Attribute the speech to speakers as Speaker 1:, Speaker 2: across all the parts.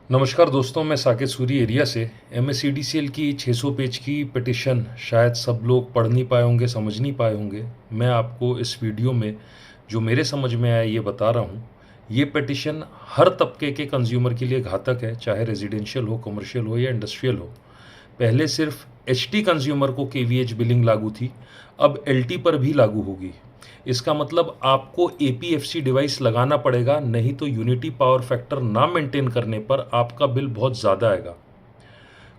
Speaker 1: नमस्कार दोस्तों, मैं साकेत सूरी एरिया से। एमएससीडीसीएल की 600 पेज की पिटिशन शायद सब लोग पढ़ नहीं पाए होंगे, समझ नहीं पाए होंगे। मैं आपको इस वीडियो में जो मेरे समझ में आया ये बता रहा हूँ। ये पिटिशन हर तबके के कंज्यूमर के लिए घातक है, चाहे रेजिडेंशियल हो, कमर्शियल हो या इंडस्ट्रियल हो। पहले सिर्फ एचटी कंज्यूमर को केवीएच बिलिंग लागू थी, अब एलटी पर भी लागू होगी। इसका मतलब आपको एपीएफसी डिवाइस लगाना पड़ेगा, नहीं तो यूनिटी पावर फैक्टर ना मेंटेन करने पर आपका बिल बहुत ज़्यादा आएगा।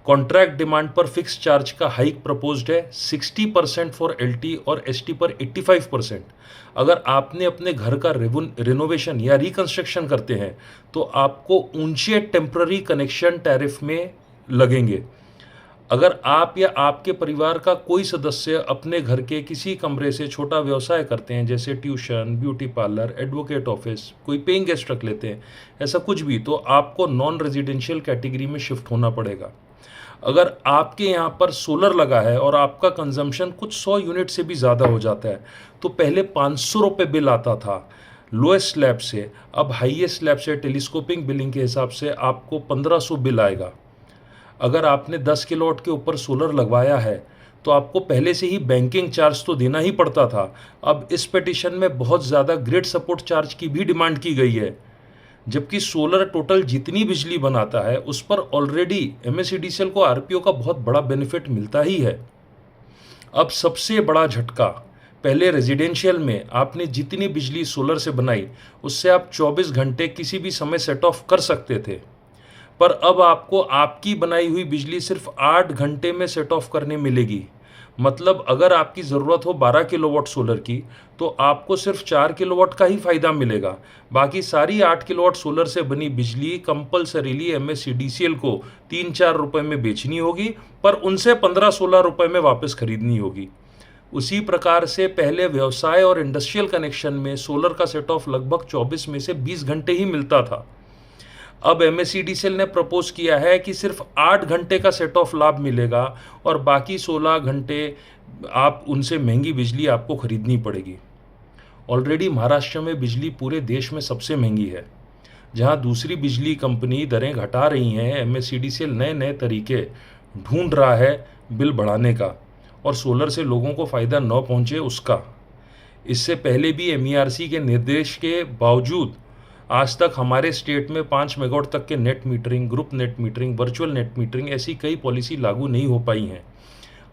Speaker 1: कॉन्ट्रैक्ट डिमांड पर फिक्स चार्ज का हाइक प्रपोज्ड है 60% फॉर एलटी और एसटी पर 85%। अगर आपने अपने घर का रिनोवेशन या रिकंस्ट्रक्शन करते हैं तो आपको ऊंचे टेम्पररी कनेक्शन टैरिफ में लगेंगे। अगर आप या आपके परिवार का कोई सदस्य अपने घर के किसी कमरे से छोटा व्यवसाय करते हैं, जैसे tuition, beauty parlour, advocate office, कोई पेइंग गेस्ट रख लेते हैं, ऐसा कुछ भी, तो आपको नॉन रेजिडेंशियल कैटेगरी में शिफ्ट होना पड़ेगा। अगर आपके यहाँ पर सोलर लगा है और आपका कंजम्पशन कुछ 100 यूनिट से भी ज़्यादा हो जाता है, तो पहले 500 रुपये बिल आता था लोएस्ट स्लैब से, अब हाईएस्ट स्लैब से टेलीस्कोपिंग बिलिंग के हिसाब से आपको 1500 बिल आएगा। अगर आपने 10 किलोवाट के ऊपर सोलर लगवाया है तो आपको पहले से ही बैंकिंग चार्ज तो देना ही पड़ता था। अब इस पिटीशन में बहुत ज़्यादा ग्रिड सपोर्ट चार्ज की भी डिमांड की गई है, जबकि सोलर टोटल जितनी बिजली बनाता है उस पर ऑलरेडी एमएससीडीसीएल को आरपीओ का बहुत बड़ा बेनिफिट मिलता ही है। अब सबसे बड़ा झटका, पहले रेजिडेंशियल में आपने जितनी बिजली सोलर से बनाई उससे आप 24 घंटे किसी भी समय सेट ऑफ कर सकते थे, पर अब आपको आपकी बनाई हुई बिजली सिर्फ 8 घंटे में सेट ऑफ करने मिलेगी। मतलब अगर आपकी ज़रूरत हो 12 किलोवाट सोलर की तो आपको सिर्फ 4 किलोवाट का ही फ़ायदा मिलेगा। बाकी सारी 8 किलोवाट सोलर से बनी बिजली कंपलसरीली एमएससीडीसीएल को 3-4 रुपये में बेचनी होगी, पर उनसे 15-16 रुपये में वापस खरीदनी होगी। उसी प्रकार से पहले व्यवसाय और इंडस्ट्रियल कनेक्शन में सोलर का सेट ऑफ लगभग 24 में से 20 घंटे ही मिलता था। अब एमएससीडीसीएल ने प्रपोज किया है कि सिर्फ 8 घंटे का सेट ऑफ लाभ मिलेगा और बाकी 16 घंटे आप उनसे महंगी बिजली आपको खरीदनी पड़ेगी। ऑलरेडी महाराष्ट्र में बिजली पूरे देश में सबसे महंगी है। जहां दूसरी बिजली कंपनी दरें घटा रही हैं, एमएससीडीसीएल नए नए तरीके ढूंढ रहा है बिल बढ़ाने का और सोलर से लोगों को फ़ायदा न पहुंचे उसका। इससे पहले भी एमईआरसी के निर्देश के बावजूद आज तक हमारे स्टेट में 5 मेगावाट तक के net metering, group net metering, virtual net metering ऐसी कई पॉलिसी लागू नहीं हो पाई हैं।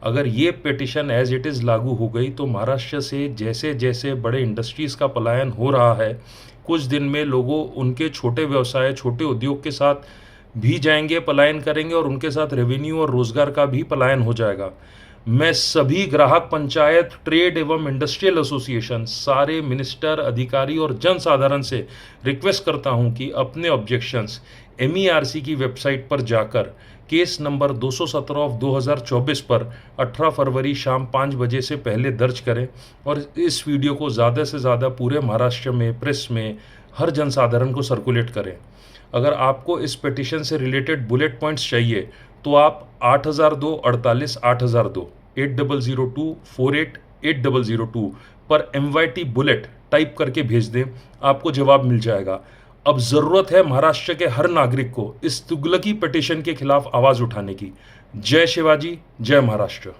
Speaker 1: अगर ये पिटिशन एज इट इज़ लागू हो गई तो महाराष्ट्र से जैसे जैसे बड़े इंडस्ट्रीज़ का पलायन हो रहा है, कुछ दिन में लोगों उनके छोटे व्यवसाय, छोटे उद्योग के साथ भी जाएंगे, पलायन करेंगे और उनके साथ रेवेन्यू और रोज़गार का भी पलायन हो जाएगा। मैं सभी ग्राहक पंचायत, ट्रेड एवं इंडस्ट्रियल एसोसिएशन, सारे मिनिस्टर, अधिकारी और जन साधारण से रिक्वेस्ट करता हूं कि अपने ऑब्जेक्शंस एमईआरसी की वेबसाइट पर जाकर केस नंबर 217/2024 पर 18 फरवरी शाम 5 बजे से पहले दर्ज करें और इस वीडियो को ज़्यादा से ज़्यादा पूरे महाराष्ट्र में, प्रेस में, हर जन साधारण को सर्कुलेट करें। अगर आपको इस पिटिशन से रिलेटेड बुलेट पॉइंट्स चाहिए तो आप 8002 48 8002 8002 48 8002 पर MYT बुलेट टाइप करके भेज दें, आपको जवाब मिल जाएगा। अब ज़रूरत है महाराष्ट्र के हर नागरिक को इस तुगलकी पिटिशन के खिलाफ आवाज़ उठाने की। जय शिवाजी, जय महाराष्ट्र।